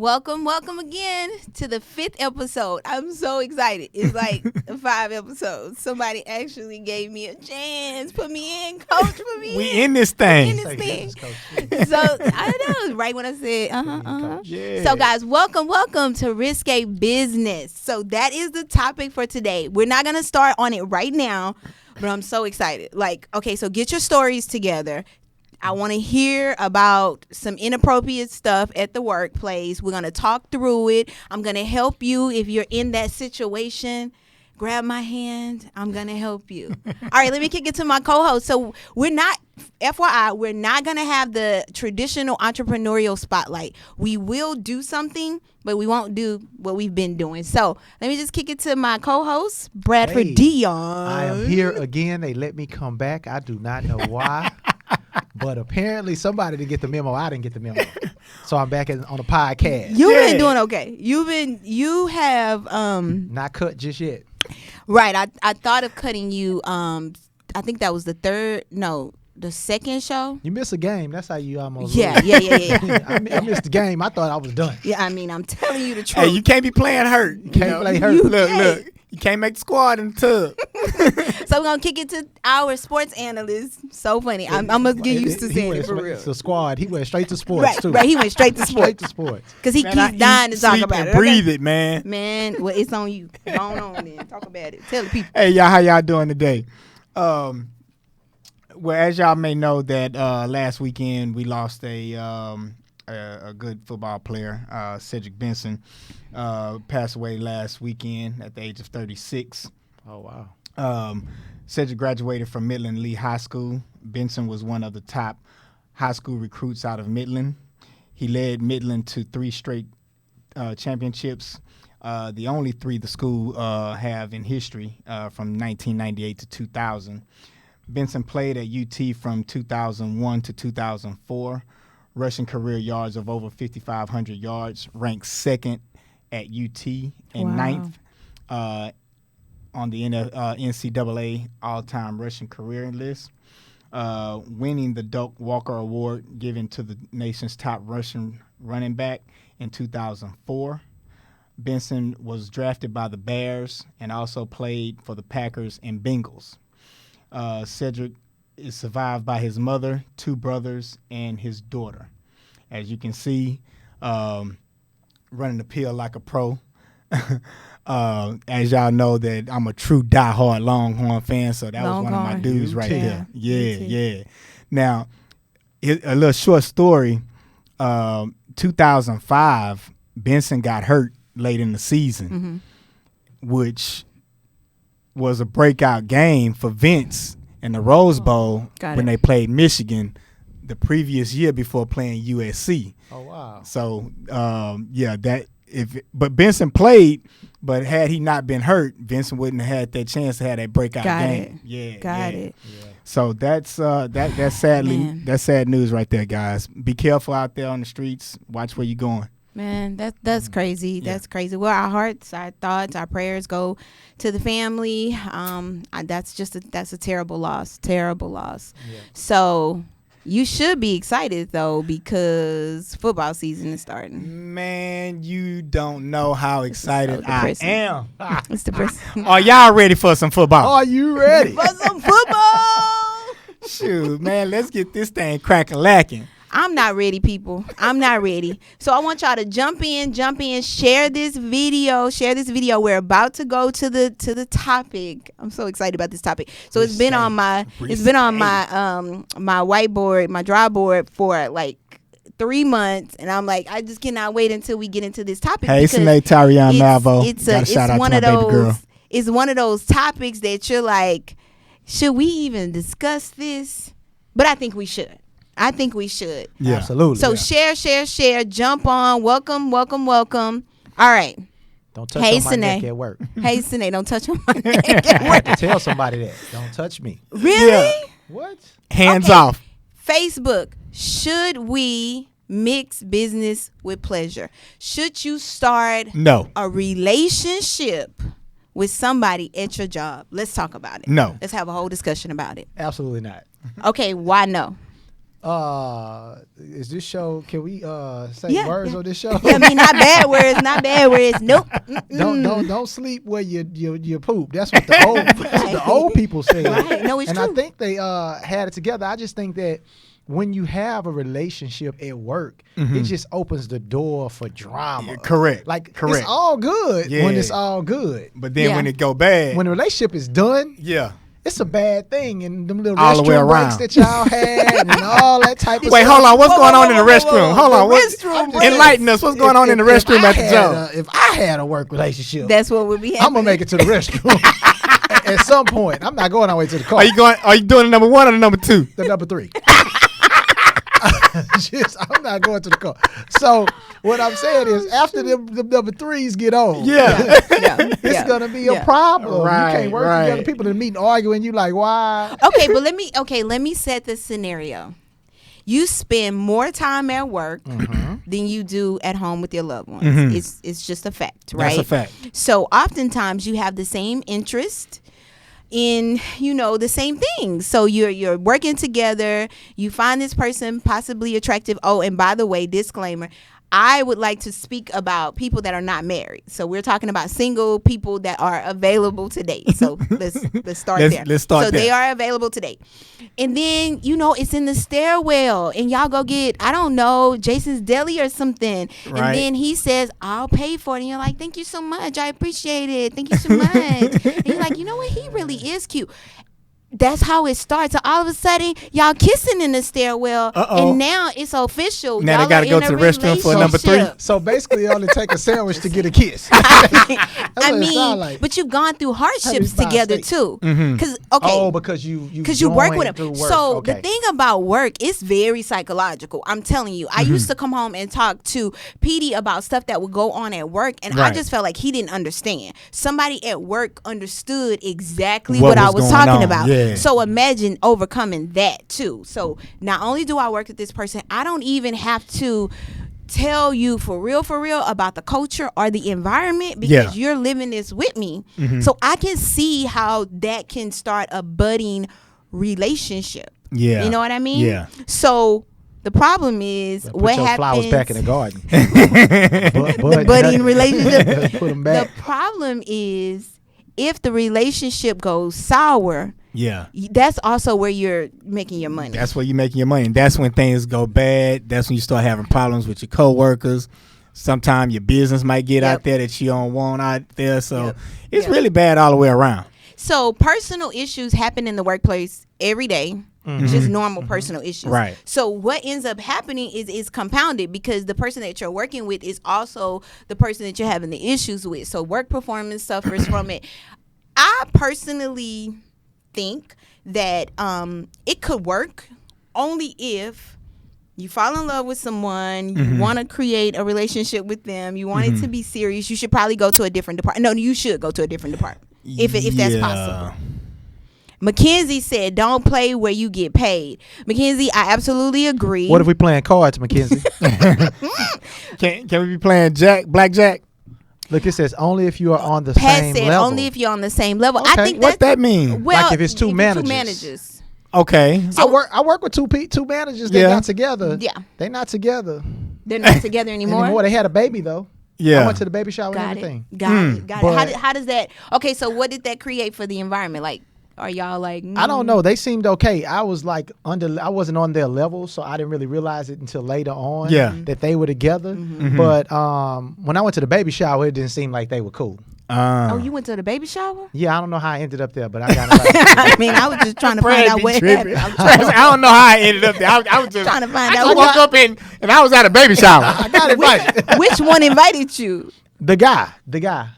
welcome again to the 5th episode. I'm so excited. It's like 5 episodes. Somebody actually gave me a chance. Put me in, coach. Put me in. We in this thing. So I know, right when I said, Yeah. So guys, welcome to Risque Business. So that is the topic for today. We're not going to start on it right now, but I'm so excited. So get your stories together. I want to hear about some inappropriate stuff at the workplace. We're going to talk through it. I'm going to help you if you're in that situation. Grab my hand. I'm going to help you. All right, let me kick it to my co-host. So we're not going to have the traditional entrepreneurial spotlight. We will do something, but we won't do what we've been doing. So let me just kick it to my co-host, Bradford Dion. I am here again. They let me come back. I do not know why. But apparently somebody didn't get the memo. I didn't get the memo. So I'm back on the podcast. You've been doing okay. You have not cut just yet. Right. I thought of cutting you. I think that was the second show. You missed a game. That's how you almost Yeah. I missed the game. I thought I was done. Yeah, I mean, I'm telling you the truth. Hey, you can't be playing hurt. You can't play hurt. Look. You can't make the squad in the tub. So we're going to kick it to our sports analyst. So funny. I'm going to get used to saying it for real. It's a squad. He went straight to sports, too. Right, he went straight to sports. Straight to sports. Because he keeps dying to talk about it. Breathe it, man. Man, well, it's on you. Go on then. Talk about it. Tell the people. Hey, y'all, how y'all doing today? Well, as y'all may know that last weekend we lost a good football player, Cedric Benson, passed away last weekend at the age of 36. Oh, wow. Cedric graduated from Midland Lee High School. Benson was one of the top high school recruits out of Midland. He led Midland to 3 straight championships, the only 3 the school have in history from 1998 to 2000. Benson played at UT from 2001 to 2004. Rushing career yards of over 5,500 yards, ranked 2nd at UT and 9th on the NCAA all-time rushing career list, winning the Doak Walker Award given to the nation's top rushing running back in 2004. Benson was drafted by the Bears and also played for the Packers and Bengals. Cedric is survived by his mother, 2 brothers, and his daughter. As you can see, running the pill like a pro. As y'all know that I'm a true diehard Longhorn fan, so that was one of my dudes right there. Yeah. Now, a little short story. 2005, Benson got hurt late in the season, which was a breakout game for Vince in the Rose Bowl when they played Michigan the previous year before playing USC. Oh, wow. So, but Benson played, but had he not been hurt, Benson wouldn't have had that chance to have that breakout game. Got it. So that's sad news right there, guys. Be careful out there on the streets. Watch where you're going. Man, that's crazy. That's crazy. Well, our hearts, our thoughts, our prayers go to the family. That's a terrible loss. Terrible loss. Yeah. So you should be excited though because football season is starting. Man, you don't know how excited I am. It's depressing. Are y'all ready for some football? Are you ready for some football? Shoot, man, let's get this thing cracking. I'm not ready, people. I'm not ready. So I want y'all to jump in, share this video. We're about to go to the topic. I'm so excited about this topic. So it's been on my my whiteboard, my draw board for like 3 months, and I'm like, I just cannot wait until we get into this topic. Hey, Sinead Tarion Malvo. It's one of those topics that you're like, should we even discuss this? But I think we should. Yeah, absolutely. So share, jump on. Welcome. All right. Don't touch on my neck at work. Hey, Sinead, don't touch on my neck at work. I have to tell somebody that. Don't touch me. Really? Yeah. What? Hands off. Facebook. Should we mix business with pleasure? Should you start a relationship with somebody at your job? Let's talk about it. No. Let's have a whole discussion about it. Absolutely not. Okay, why no? Is this show? Can we say words on this show? Yeah, I mean, not bad words, not bad words. Nope. Don't sleep where you poop. That's what the old people say. Right. No, it's and true. I think they had it together. I just think that when you have a relationship at work, it just opens the door for drama. Correct. Like Correct. it's all good when Yeah. it's all good. But then Yeah. when it go bad, When the relationship is done, yeah. it's a bad thing. And them little All the way restroom breaks around. that y'all had and all that type of Wait, stuff. hold on. What's Whoa, going whoa, on in the whoa, whoa, restroom? whoa. Hold on. The What, restroom breaks. enlighten us. What's going on in the restroom at the job? If I had a work relationship, That's what would be happening. I'm gonna make it to the restroom at some point. I'm not going all the way to the car. Are you doing the number 1 or the number 2? The number 3. I'm not going to the car. So what I'm saying is, after the number 3s get on, Yeah. it's gonna be a problem. Right, You can't work right. together. People in the meeting arguing. You like, why? Okay, but let me set the scenario. You spend more time at work than you do at home with your loved ones. It's just a fact, right? That's a fact. So oftentimes you have the same interest in the same things. So you're working together. You find this person possibly attractive. Oh, and by the way, disclaimer, I would like to speak about people that are not married. So we're talking about single people that are available to date. So let's start there. Let's start so there. they are available to date. And then, it's in the stairwell and y'all go get, I don't know, Jason's Deli or something. Right. And then he says, I'll pay for it. And you're like, thank you so much. I appreciate it. Thank you so much. And you're like, you know what? He really is cute. That's how it starts. So all of a sudden, y'all kissing in the stairwell, Uh-oh. and now it's official. Now they Y'all gotta are go in to a the restroom for number 3? relationship. So basically, it only take a sandwich to get a kiss. I what it mean, sound like. but you've gone through hardships buy a together steak? too. Mm-hmm. Because Because you work with joined through them. work. So Okay. the thing about work, it's very psychological. I'm telling you. I used to come home and talk to Petey about stuff that would go on at work, and I Right. just felt like he didn't understand. Somebody at work understood exactly What what I was was going talking on, about. yeah. So imagine overcoming that too. So not only do I work with this person, I don't even have to tell you for real about the culture or the environment, because you're living this with me. So I can see how that can start a budding relationship. Yeah. You know what I mean? Yeah. So the problem is Put what your happens. flowers back in the garden. The budding relationship. Put them The back. problem is if the relationship goes sour, Yeah. that's also where you're making your money. That's where you're making your money. And that's when things go bad. That's when you start having problems with your coworkers. Sometimes your business might get out there that you don't want out there. So it's really bad all the way around. So personal issues happen in the workplace every day. Just normal personal issues. Right. So what ends up happening is compounded, because the person that you're working with is also the person that you're having the issues with. So work performance suffers from it. I personally think that it could work only if you fall in love with someone, you want to create a relationship with them, you want it to be serious. You should probably go to a different department. No, you should go to a different department if that's possible. Mackenzie said, don't play where you get paid. Mackenzie, I absolutely agree. What if we playing cards, Mackenzie? Can we be playing blackjack? Look, it says only if you are on the Pat same said level. only if you're on the same level. Okay. I think What that mean? well, Like if it's two managers. Okay. I work with two managers. They're Yeah. not together. Yeah. They're not together They're not together anymore. They had a baby though. Yeah. I went to the baby shower and Got everything. it. Got it. But- How does that? Okay, so what did that create for the environment? Like, are y'all like? I don't know. They seemed okay. I was like I wasn't on their level, so I didn't really realize it until later on. Yeah. That they were together. But when I went to the baby shower, it didn't seem like they were cool. Oh, you went to the baby shower? Yeah, I don't know how I ended up there, but I got it. I mean, I was just trying to find out what happened. I'm I don't know how I ended up there. I was just trying to find I out just woke up and I was at a baby shower. I got invited. which one invited you? The guy. The guy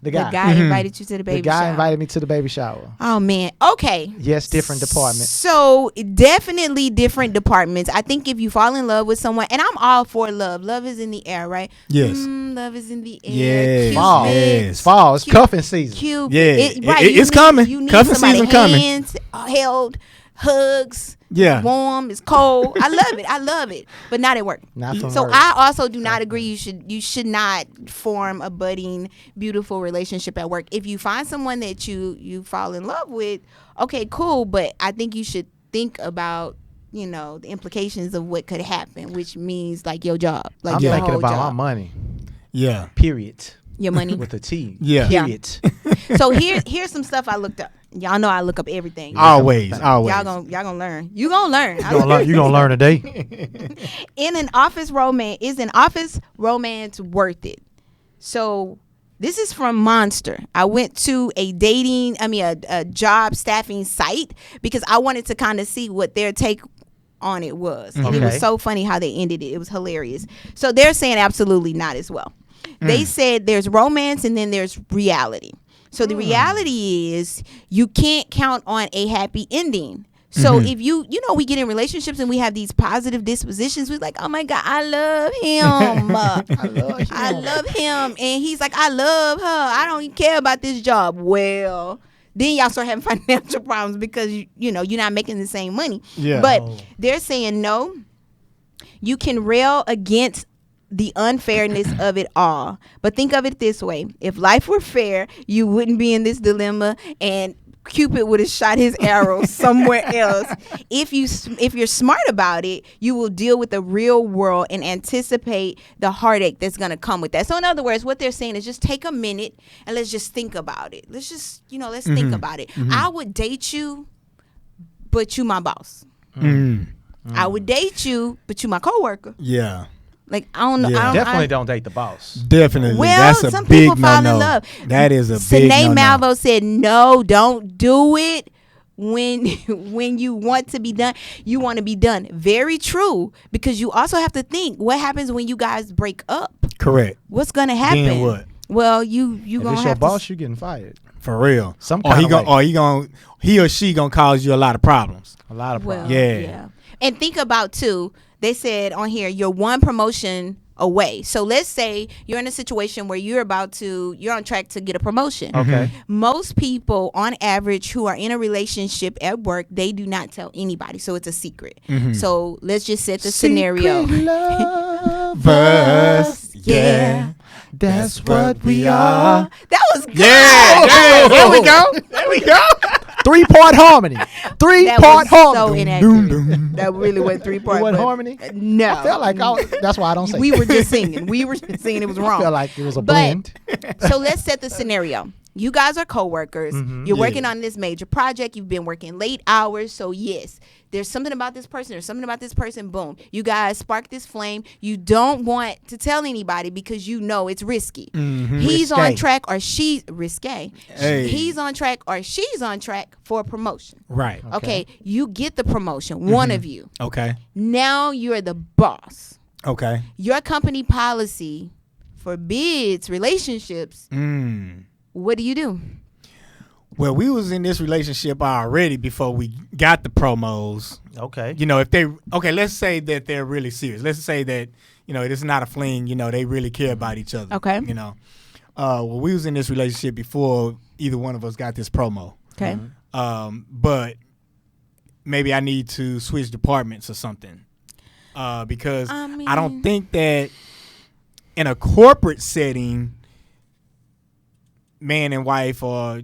invited you to the baby The guy shower. invited me to the baby shower. Oh man. Okay. Yes, different department. So definitely different departments. I think if you fall in love with someone, and I'm all for love. Love is in the air, right? Yes. Love is in the air. Yes. Fall. Yes. Fall. It's cuffing season. Cute. Yeah. Right. It's coming. You need Cuffing somebody season coming. hands held, hugs. Yeah. Warm. It's cold. I love it. But not at work. Not from So work. I also do not agree. You should not form a budding, beautiful relationship at work. If you find someone that you fall in love with, okay, cool. But I think you should think about the implications of what could happen, which means like your job, like I'm your thinking whole about job. my money. Yeah. Period. Your money. With a T. Yeah. Period. So here's some stuff I looked up. Y'all know I look up everything. Always. Y'all gonna learn. You gonna learn. You gonna learn today. In an office romance, is an office romance worth it? So this is from Monster. I went to a job staffing site because I wanted to kind of see what their take on it was. And it was so funny how they ended it. It was hilarious. So they're saying absolutely not as well. They said there's romance and then there's reality. So the reality is you can't count on a happy ending. So if we get in relationships and we have these positive dispositions, we're like, oh my God, I love him. I love him. And he's like, I love her. I don't even care about this job. Well, then y'all start having financial problems because you're not making the same money. Yeah. But they're saying no. You can rail against the unfairness of it all. But think of it this way. If life were fair, you wouldn't be in this dilemma and Cupid would have shot his arrow somewhere else. If you're smart about it, you will deal with the real world and anticipate the heartache that's going to come with that. So in other words, what they're saying is just take a minute and let's just think about it. Let's just, let's think about it. I would date you, but you my boss. I would date you, but you my coworker. Yeah. Like, I don't know. Yeah. Definitely don't date the boss. Definitely. Well, That's a some big people fall no-no. in love. That is a big Sine no-no. Malvo said, no, don't do it when you want to be done. You want to be done. Very true. Because you also have to think, what happens when you guys break up? Correct. What's going to happen? Then what? Well, you If going it's to your have boss, to... you getting fired. For real. Some kind of way. He or she gonna cause you a lot of problems. A lot of problems. Yeah. And think about, too, they said on here, you're one promotion away. So let's say you're in a situation where you're on track to get a promotion. Okay. Most people on average who are in a relationship at work, they do not tell anybody. So it's a secret. So let's just set the scenario. Lovers, yeah. That's what we are. That was good. Yeah. There we go. There we go. 3-part harmony. That 3-part was so harmony. inaccurate. That really went 3-part. It wasn't harmony? No. I felt like that's why I don't say we were just singing. It was wrong. I felt like it was a But- blend. So let's set the scenario. You guys are coworkers. You're working on this major project. You've been working late hours. So yes, there's something about this person. There's something about this person. Boom. You guys spark this flame. You don't want to tell anybody because you know it's risky. He's Risque. on track or she's risque. Hey. He's on track or she's on track for a promotion. Right. Okay. You get the promotion. One of you. Okay. Now you're the boss. Okay. Your company policy forbids relationships. What do you do? Well, we was in this relationship already before we got the promos. Okay. Let's say that they're really serious. Let's say that, it's not a fling, they really care about each other. Okay. We was in this relationship before either one of us got this promo. Okay. But maybe I need to switch departments or something. Because I don't think that in a corporate setting, man and wife or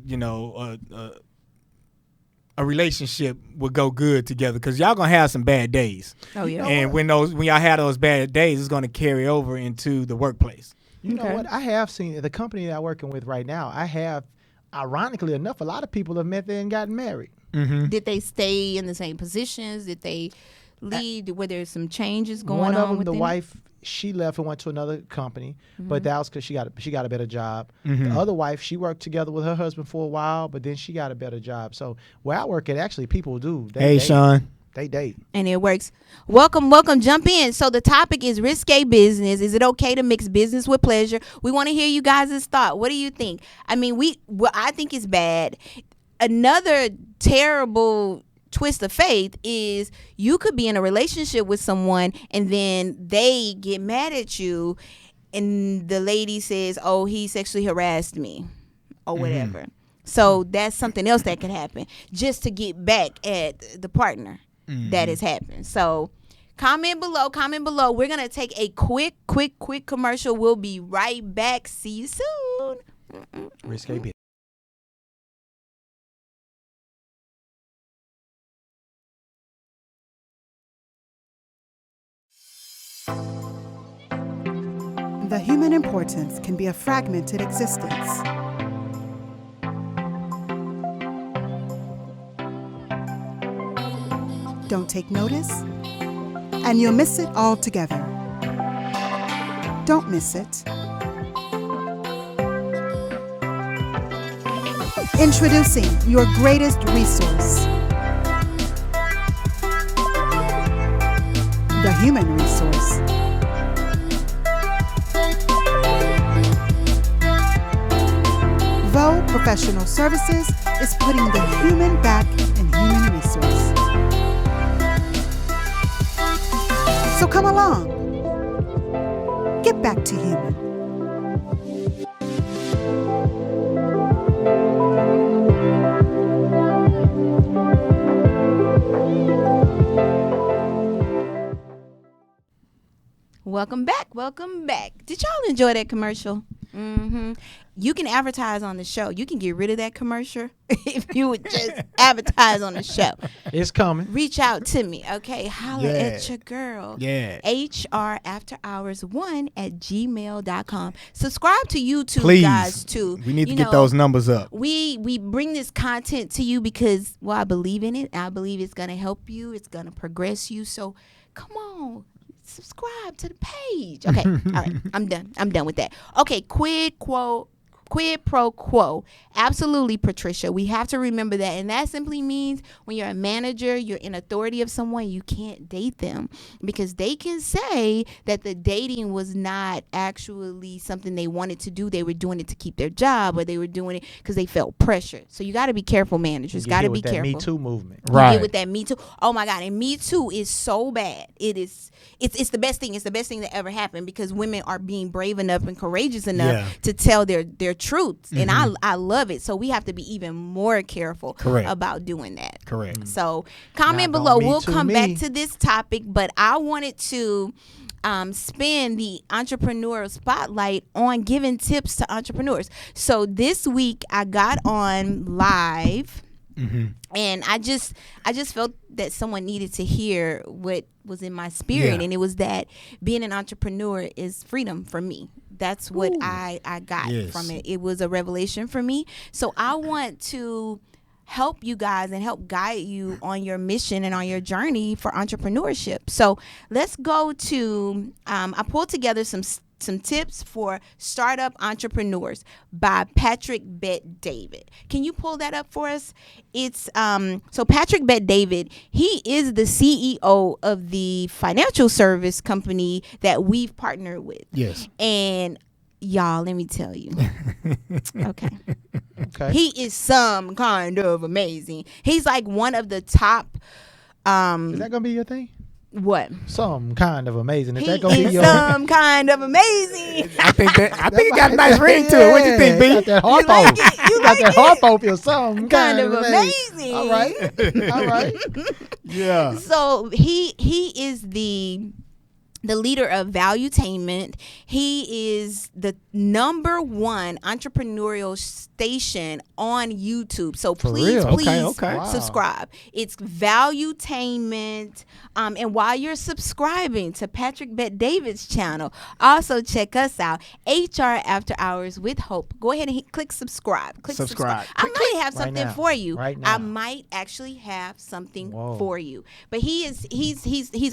a relationship would go good together because y'all gonna have some bad days. Oh yeah. And when y'all have those bad days, it's gonna carry over into the workplace. You know what? I have seen the company that I'm working with right now. I have, ironically enough, a lot of people have met there and gotten married. Did they stay in the same positions? Did they lead? Were there some changes going on? One of them, the within? wife, she left and went to another company, but that was because she got a better job. The other wife, she worked together with her husband for a while, but then she got a better job. So where I work at, actually, people do. They date. Sean. They date. And it works. Welcome. Jump in. So the topic is risque business. Is it okay to mix business with pleasure? We want to hear you guys' thought. What do you think? I mean, I think it's bad. Another terrible twist of faith is you could be in a relationship with someone and then they get mad at you and the lady says, oh, he sexually harassed me or whatever. So that's something else that could happen just to get back at the partner that has happened. So comment below. We're going to take a quick commercial. We'll be right back. See you soon. Risque business. The human importance can be a fragmented existence. Don't take notice, and you'll miss it altogether. Don't miss it. Introducing your greatest resource, the human resource. Vo Professional Services is putting the human back in human resource. So come along. Get back to human. Welcome back. Welcome back. Did y'all enjoy that commercial? You can advertise on the show. You can get rid of that commercial if you would just advertise on the show. It's coming. Reach out to me, okay? Holler Yeah. at your girl. Yeah. HRAfterHours1@gmail.com. Subscribe to YouTube, Please. guys, too. We need You to get know, those numbers up. We bring this content to you because, well, I believe in it. I believe it's going to help you. It's going to progress you. So come on. Subscribe to the page. Okay. All right. I'm done. I'm done with that. Okay. Quid pro quo. Absolutely, Patricia. We have to remember that. And that simply means when you're a manager, you're in authority of someone, you can't date them because they can say that the dating was not actually something they wanted to do. They were doing it to keep their job, or they were doing it because they felt pressure. So you got to be careful, managers. Got to be careful. Me Too movement. Right. You get with that Me Too. Oh my God. And Me Too is so bad. It's the best thing. It's the best thing that ever happened because women are being brave enough and courageous enough to tell their truths. And I love it. So we have to be even more careful about doing that. Correct. So comment Now, below. don't Me We'll Too come me. back to this topic, but I wanted to spin the entrepreneurial spotlight on giving tips to entrepreneurs. So this week I got on live. And I just felt that someone needed to hear what was in my spirit, and it was that being an entrepreneur is freedom for me. That's what I got from it. It was a revelation for me. So I want to help you guys and help guide you on your mission and on your journey for entrepreneurship. So let's go to I pulled together some tips for startup entrepreneurs by Patrick Bet-David. Can you pull that up for us? It's so Patrick Bet-David, he is the CEO of the financial service company that we've partnered with. Yes. And y'all, let me tell you. Okay. Okay. He is some kind of amazing. He's like one of the top Is that gonna be your thing? what? Some kind of amazing. Is He that gonna be is your? some kind of amazing. I think it got a nice ring to it. What you think, B? Got that harpo. like it? You got like that it? harpo feel some Kind of amazing. All right. All right. Yeah. So he is the leader of Valuetainment. He is the #1 entrepreneurial station on YouTube. So please real? Okay, okay. Wow. subscribe. It's Valuetainment. And while you're subscribing to Patrick Bet-David's channel, also check us out, HR After Hours with Hope. Go ahead and click subscribe. Click subscribe. I might have Right something now. for you. Right now. I might actually have something Whoa. for you. But he's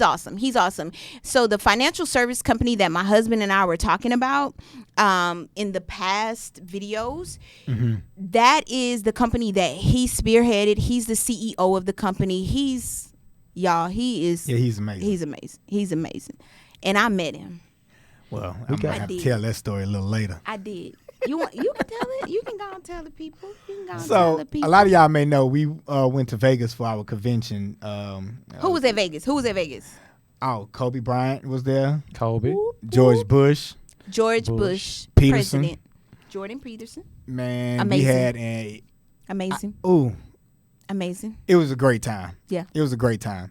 awesome. He's awesome. So the financial service company that my husband and I were talking about in the past videos, that is the company that he spearheaded. He's the CEO of the company. He's amazing. He's amazing. And I met him. Well, I'm gonna have to did. tell that story a little later. I did. You can tell it? You can go and tell the people. You can go and tell So the people. a lot of y'all may know we went to Vegas for our convention. Who was at Vegas? Oh, Kobe Bryant was there. Kobe. George Bush. George Bush, Peterson. President. Jordan Peterson. Man, Amazing. we had a Amazing. Amazing. it was a great time. Yeah. It was a great time.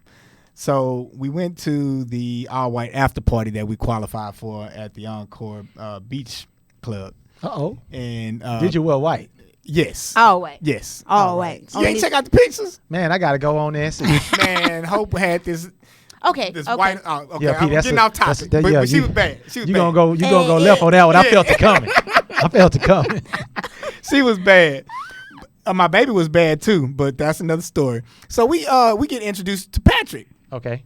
So we went to the all-white after party that we qualified for at the Encore Beach Club. Uh-oh. And Did you wear white? Yes. All white. Yes. All white. You ain't check out the pictures? Man, I got to go on there and see. Man, Hope had this. Okay. This okay. white. Okay, Yeah, Pete, I'm that's getting a- off that's- topic. that- but, yeah, but she you- was bad. She was You bad. gonna go? You gonna go Hey, left on that one? I yeah. felt it coming. I felt it coming. She was bad. My baby was bad too, but that's another story. So we get introduced to Patrick. Okay.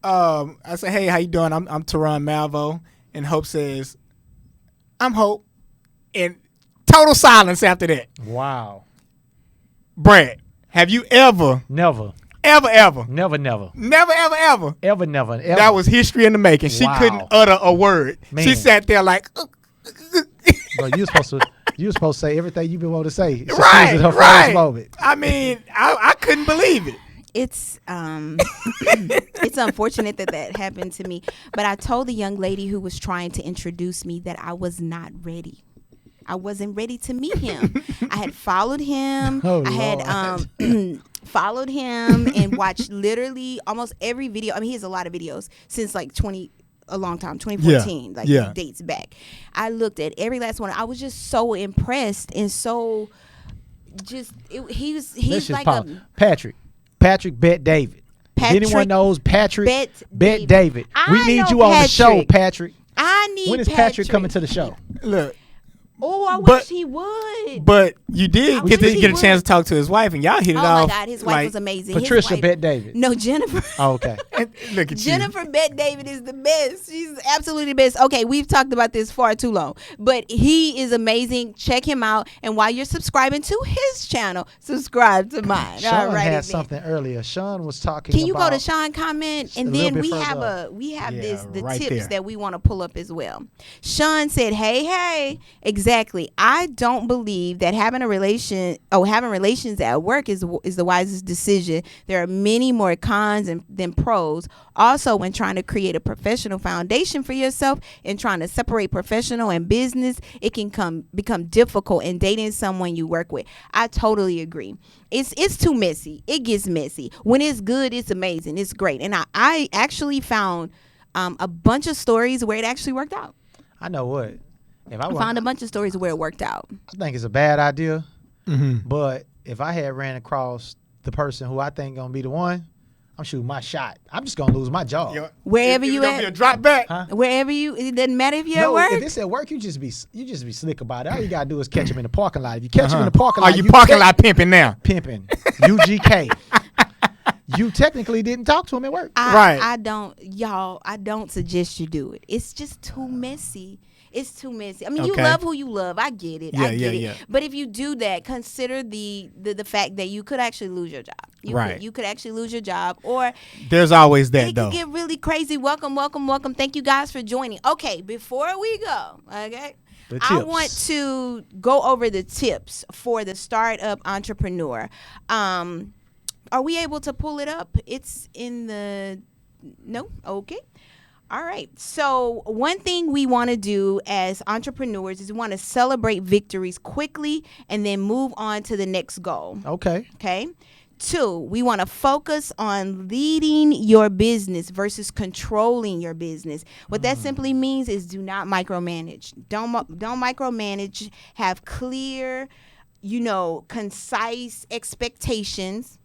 I said, "Hey, how you doing? I'm Teron Malvo," and Hope says, "I'm Hope," and total silence after that. Wow. Brad, have you ever, Never. ever, Never. that was history in the making. She Wow. couldn't utter a word. Man. She sat there like, Bro, you were supposed to say everything you've been wanting to say. So right, this is her right. first moment. I mean, I couldn't believe it. It's it's unfortunate that happened to me, but I told the young lady who was trying to introduce me that I was not ready. I wasn't ready to meet him. I had followed him. Oh, I had followed him and watched literally almost every video. I mean, he has a lot of videos since like a long time, 2014, Yeah. dates back. I looked at every last one. I was just so impressed and so he's Let's just like pause. Patrick Bet David. Patrick if anyone knows Patrick Bet David. We I need know you on the show, Patrick. Patrick. I need When is Patrick coming to the show? Look, Oh, I But- wish he would. but you did I get wish he a chance would. to talk to his wife, and y'all hit it Oh off. my God, his wife was amazing. His Patricia wife- Bet David. No, Jennifer. Oh, okay. Look at Jennifer Bet David is the best. She's absolutely the best. Okay, we've talked about this far too long, but he is amazing. Check him out, and while you're subscribing to his channel, subscribe to mine. Sean All right, had something earlier. Sean was talking Can you about. go to Sean comment, a and little then bit we further have up. Yeah, the right tips there. that we want to pull up as well. Sean said, "Hey, exactly. I don't believe that having relations at work is the wisest decision. There are many more cons than pros. Also, when trying to create a professional foundation for yourself and trying to separate professional and business, it can become difficult in dating someone you work with." I totally agree. It's too messy. It gets messy. When it's good, it's amazing. It's great. And I actually found a bunch of stories where it actually worked out. I know what. If I I were, found a bunch of stories where it worked out. I think it's a bad idea. Mm-hmm. But if I had ran across the person who I think gonna be the one, I'm shooting my shot. I'm just gonna lose my job. Wherever you gonna at. be a drop back. Huh? Wherever you, it doesn't matter if you're No, at if work. it's at work, you just be slick about it. All you gotta do is catch him in the parking lot. If you catch him in the parking Are lot, you parking lot pimping now? pimping. UGK. You technically didn't talk to him at work. Right. I don't suggest you do it. It's just too messy. It's too messy. I mean, you Okay. love who you love. I get it. Yeah, I get it. yeah. But if you do that, consider the fact that you could actually lose your job. Right. You could actually lose your job, or There's always that it though. could get really crazy. Welcome. Thank you guys for joining. Okay, before we go, okay, The I tips. want to go over the tips for the startup entrepreneur. Are we able to pull it up? It's in the no. Okay. All right. So one thing we want to do as entrepreneurs is we want to celebrate victories quickly and then move on to the next goal. Okay. Okay. 2, we want to focus on leading your business versus controlling your business. What that simply means is do not micromanage. Don't micromanage. Have clear, concise expectations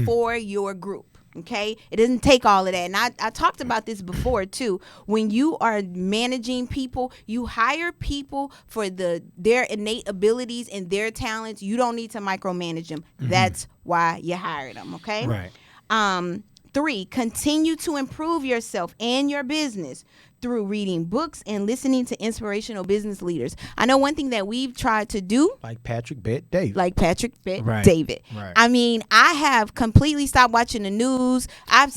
for your group. Okay, it doesn't take all of that. And I talked about this before too. When you are managing people, you hire people for their innate abilities and their talents. You don't need to micromanage them. That's why you hired them. Okay. Right. 3, continue to improve yourself and your business through reading books and listening to inspirational business leaders. I know one thing that we've tried to do, Like Patrick Bet David. Right. David. Right. I mean, I have completely stopped watching the news. I've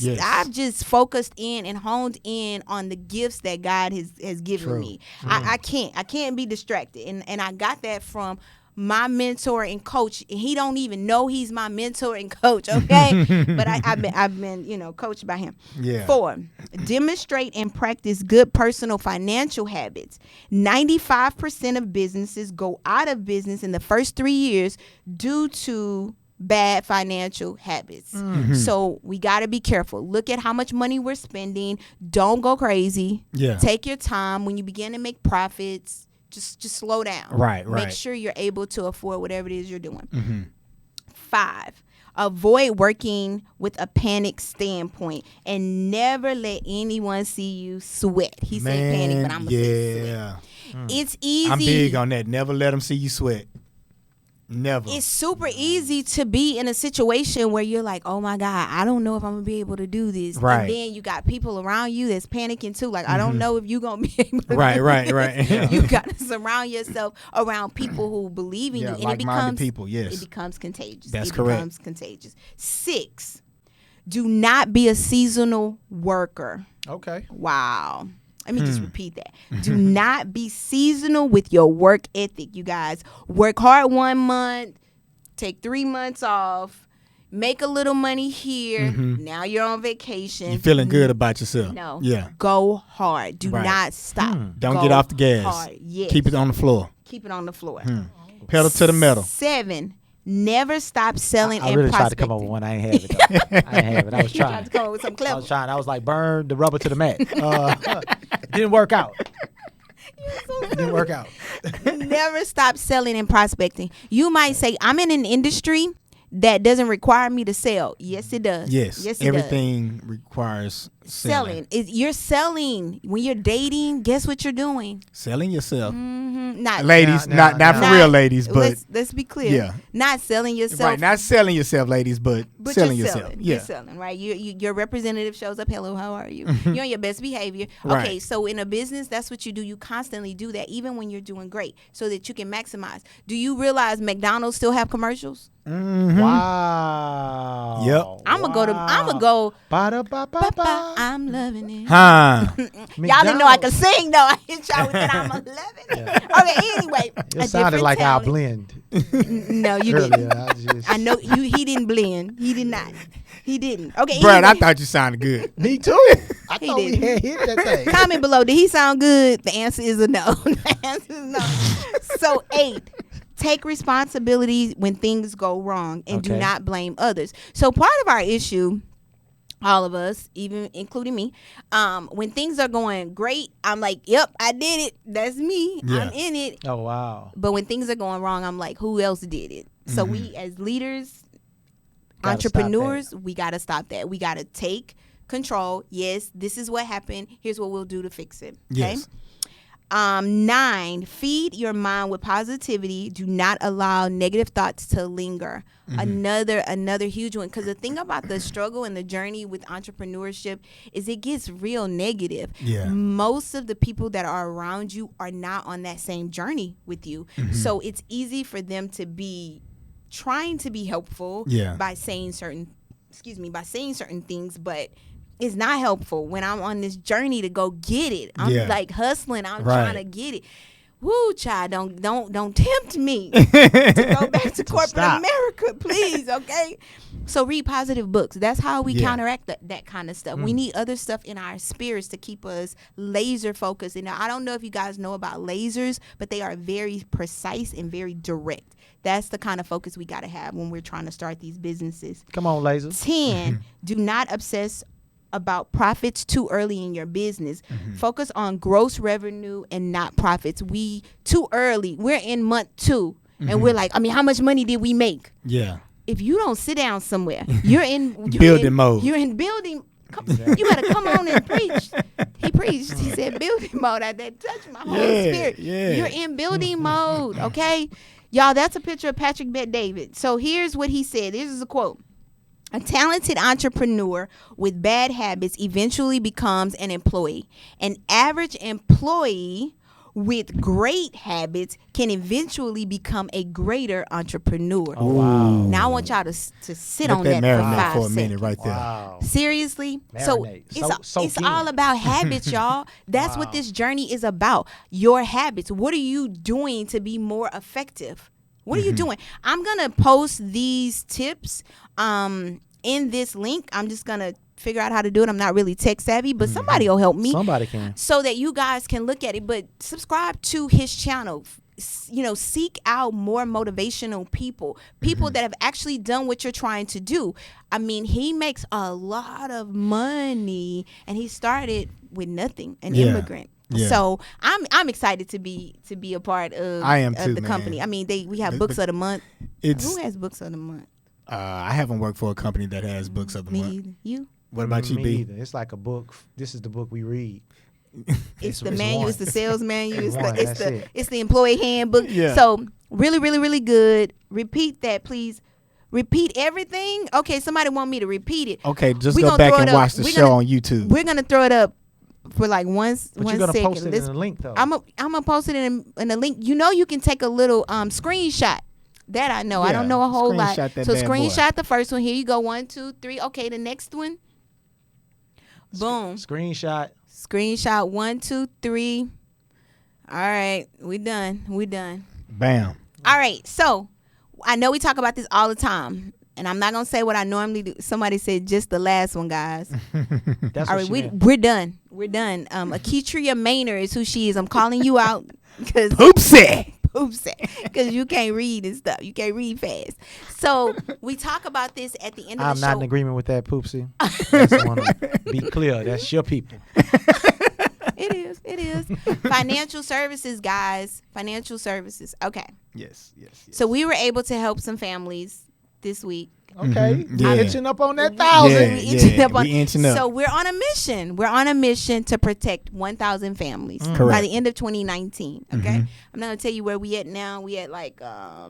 just focused in and honed in on the gifts that God has given True. me. I can't be distracted, and I got that from my mentor and coach. He don't even know he's my mentor and coach, okay? But I've been coached by him. Yeah. 4, demonstrate and practice good personal financial habits. 95% of businesses go out of business in the first 3 years due to bad financial habits. So we got to be careful. Look at how much money we're spending. Don't go crazy. Yeah. Take your time. When you begin to make profits, just slow down. Right. Make sure you're able to afford whatever it is you're doing. Mm-hmm. 5, Avoid working with a panic standpoint and never let anyone see you sweat. He said panic, but I'm going to say sweat. It's easy. I'm big on that. Never let them see you sweat. Never. It's super easy to be in a situation where you're like, oh my God, I don't know if I'm going to be able to do this. Right. And then you got people around you that's panicking too. Like, I don't know if you're going to be able to Right, do right, this. right. You got to surround yourself around people who believe in you. And like-minded people, yes. It becomes contagious. That's it correct. becomes contagious. 6, do not be a seasonal worker. Okay. Wow. Let me just repeat that. Do not be seasonal with your work ethic, you guys. Work hard 1 month, take 3 months off, make a little money here. Now you're on vacation. You're feeling good about yourself. No. Yeah. Go hard. Do Right. not stop. Don't Go get off the gas. hard. Yes. Keep it on the floor. Keep it on the floor. Pedal to the metal. 7, never stop selling I and really tried to prospecting. come up with one. I ain't have it. Though. I ain't have it. I was You tried trying. to come up with something I clever. was trying. I was like, burn the rubber to the mat. Didn't work out. Didn't work out. Never stop selling and prospecting. You might say, I'm in an industry that doesn't require me to sell. Yes, it does. Yes. Yes, it Everything requires does. selling. You're selling. When you're dating, guess what you're doing? Selling yourself. Not Ladies, Nah, not for real ladies, but let's be clear. Yeah. Not selling yourself. right, not selling yourself, ladies, but selling you're yourself. selling. Yeah. You're selling, right? Your representative shows up. Hello, how are you? You're on your best behavior. Right. Okay, so in a business, that's what you do. You constantly do that, even when you're doing great, so that you can maximize. Do you realize McDonald's still have commercials? Wow. Yep. I'm gonna go. Ba-da-ba-ba-ba. I'm loving it. Huh. Y'all didn't know I could sing though. I hit y'all with that. I'm loving it. Okay. Anyway, It sounded like our blend. No, you Earlier, didn't. I know you. He didn't blend. He did not. He didn't. Okay. Brad, I anyway. thought you sounded good. Me too. I He thought we didn't. had hit that thing. Comment below. Did he sound good? The answer is a no. The answer is no. So 8, take responsibility when things go wrong and do Okay. not blame others. So part of our issue, all of us, even including me, when things are going great, I'm like, yep, I did it. That's me. Yeah. I'm in it. Oh wow. But when things are going wrong, I'm like, who else did it? So we as leaders, Gotta stop entrepreneurs, we got to stop that. We got to take control. Yes, this is what happened. Here's what we'll do to fix it. Okay. Yes. 9, feed your mind with positivity. Do not allow negative thoughts to linger. Another huge one, because the thing about the struggle and the journey with entrepreneurship is it gets real negative. Yeah. Most of the people that are around you are not on that same journey with you. So it's easy for them to be trying to be helpful Yeah. by saying certain things, but it's not helpful when I'm on this journey to go get it. I'm Yeah. like hustling. I'm Right. trying to get it. Woo, child, don't tempt me to go back to corporate stop. America, please, okay? So read positive books. That's how we Yeah. counteract that kind of stuff. We need other stuff in our spirits to keep us laser focused. And I don't know if you guys know about lasers, but they are very precise and very direct. That's the kind of focus we got to have when we're trying to start these businesses. Come on, lasers. 10, do not obsess about profits too early in your business. Focus on gross revenue and not profits. Too early. We're in month 2 and we're like, how much money did we make? Yeah. If you don't sit down somewhere, you're in Building mode. You're in building. You better come on and preach. He preached. He said building mode. That touched my whole spirit. Yeah. You're in building mode. Okay, y'all. That's a picture of Patrick Bet-David. So here's what he said. This is a quote. A talented entrepreneur with bad habits eventually becomes an employee. An average employee with great habits can eventually become a greater entrepreneur. Oh wow. Now I want y'all to sit Let on that that for marinate 5 for a seconds. minute right there. Wow. Seriously? Marinate. So it's Soak all in. about habits, y'all. That's what this journey is about. Your habits. What are you doing to be more effective? What are you doing? I'm going to post these tips in this link. I'm just going to figure out how to do it. I'm not really tech savvy, but somebody will help me. Somebody can. So that you guys can look at it. But subscribe to his channel. Seek out more motivational people that have actually done what you're trying to do. I mean, he makes a lot of money and he started with nothing, an immigrant. Yeah. So I'm excited to be a part of, I am of too, the man. company. I mean, we have books of the month. It's Who has books of the month? I haven't worked for a company that has books of the Me month. either. You? What about you, Me B? either. It's like a book. This is the book we read. It's the it's manual, one. it's the sales manual, it's One, the that's it. it's the employee handbook. Yeah. So really, really, really good. Repeat that, please. Repeat everything. Okay, somebody want me to repeat it. Okay, just We go gonna back throw and it up. watch the We show gonna- on YouTube. We're gonna throw it up for like one But one you're gonna second. post it in a link though. I'm gonna post it in a link. You know, you can take a little screenshot. That I know. I Yeah, don't know a whole lot. screenshot that So bad boy. screenshot the first one. Here you go. 1, 2, 3. Okay, the next one. Boom. Screenshot. Screenshot 1, 2, 3. All right, we done. We done. Bam. All right, so I know we talk about this all the time, and I'm not gonna say what I normally do. Somebody said just the last one, guys. That's All what right, she meant. we're done. We're done. Akitria Maynard is who she is. I'm calling you out because Oopsie. because you can't read and stuff. You can't read fast. So we talk about this at the end of I'm the not show. in agreement with that, Poopsie. That's one. Be clear. That's your people. It is. It is. Financial services, guys. Financial services. Okay. Yes. So we were able to help some families this week. Okay. Yeah. Inching up on that 1,000. Yeah. We inching up on- we inching up. So we're on a mission. We're on a mission to protect 1,000 families by Correct. the end of 2019. Okay. I'm not gonna tell you where we at now. We at like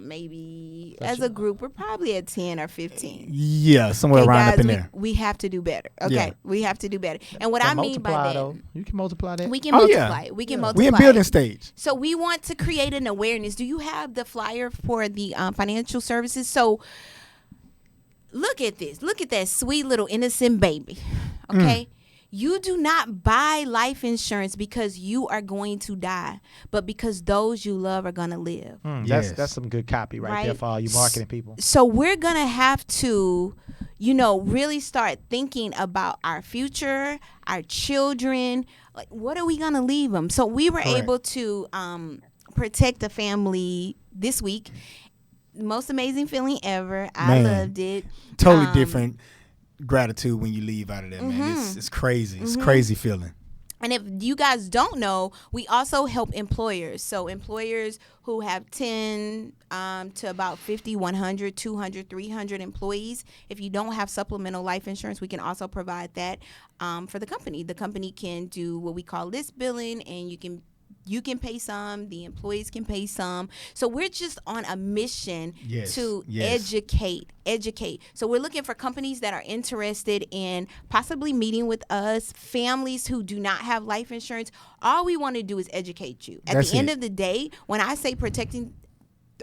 maybe as a group we're probably at 10 or 15. Yeah, somewhere Okay, around guys, up in there. we have to do better. Okay, Yeah. we have to do better. And what I mean by Multiply, that, though. You can multiply that. we can Oh, multiply yeah. it. We can Yeah. multiply. We in it. building stage. So we want to create an awareness. Do you have the flyer for the financial services? So look at this. Look at that sweet little innocent baby. Okay. You do not buy life insurance because you are going to die, but because those you love are going to live. Yes. That's some good copy right there Right. for all you marketing people. So we're going to have to, really start thinking about our future, our children. Like, what are we going to leave them? So we were Correct. able to protect a family this week. Most amazing feeling ever. I Man. loved it. Totally different gratitude when you leave out of there, man. It's crazy. It's crazy feeling. And if you guys don't know, we also help employers. So employers who have 10 to about 50, 100, 200, 300 employees. If you don't have supplemental life insurance, we can also provide that for the company. The company can do what we call list billing, and you can pay some, the employees can pay some. So we're just on a mission to educate. So we're looking for companies that are interested in possibly meeting with us, families who do not have life insurance. All we want to do is educate you. At That's the end it. of the day, when I say protecting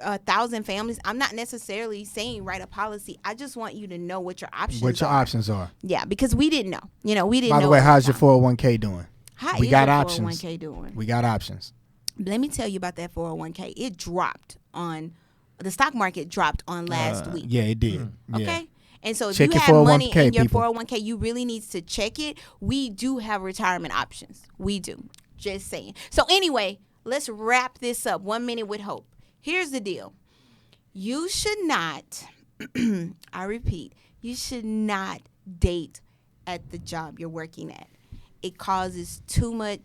1,000 families, I'm not necessarily saying write a policy. I just want you to know what your options What your are. options are. Yeah, because we didn't know. We didn't know. By the way, at how's your time. 401k doing? How we is got your options. 401k doing? We got options. Let me tell you about that 401k. It dropped on the stock market dropped on last week. Yeah, it did. Yeah. Okay. And so if Check you your have money 401k, in your people. 401k, you really need to check it. We do have retirement options. We do. Just saying. So anyway, let's wrap this up. 1 minute with hope. Here's the deal. You should not, I repeat, you should not date at the job you're working at. It causes too many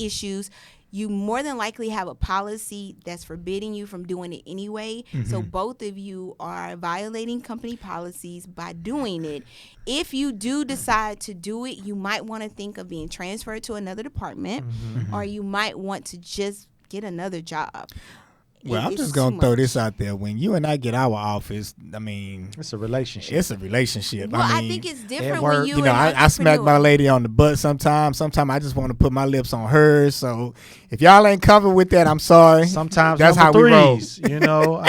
issues. You more than likely have a policy that's forbidding you from doing it anyway. So both of you are violating company policies by doing it. If you do decide to do it, you might want to think of being transferred to another department, or you might want to just get another job. Well, I'm It's just going too to throw much. this out there. When you and I get our office, I mean, It's a relationship. it's a relationship. Well, I I mean, think it's different at when work, you you know, an I smack my entrepreneur. lady on the butt sometimes. Sometimes I just want to put my lips on hers. So if y'all ain't covered with that, I'm sorry. Sometimes that's how number we roll. threes, you know.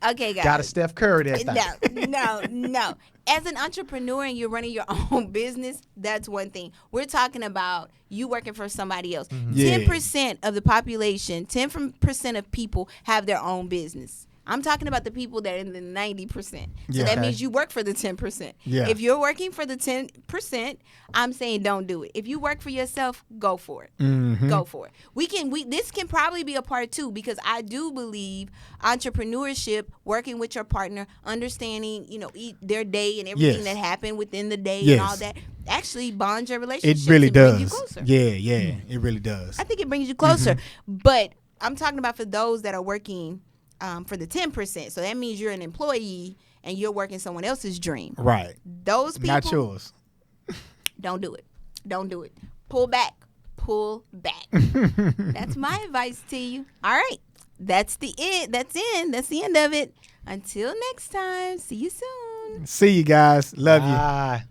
Okay, guys. Got a Steph Curry that thing. No. As an entrepreneur and you're running your own business, that's one thing. We're talking about you working for somebody else. Yeah. 10% of the population, 10% of people have their own business. I'm talking about the people that are in the 90%. So Yeah. that Okay. means you work for the 10%. Yeah. If you're working for the 10%, I'm saying don't do it. If you work for yourself, go for it. Go for it. This can probably be a part 2, because I do believe entrepreneurship, working with your partner, understanding, their day and everything Yes. that happened within the day Yes. and all that, actually bonds your relationship. It really and bring you does. closer. Yeah, it really does. I think it brings you closer. But I'm talking about for those that are working for the 10%. So that means you're an employee and you're working someone else's dream. Right. Those people, Not yours. don't do it. Don't do it. Pull back. Pull back. That's my advice to you. All right. That's the end. That's the end of it. Until next time. See you soon. See you guys. Love you. Bye.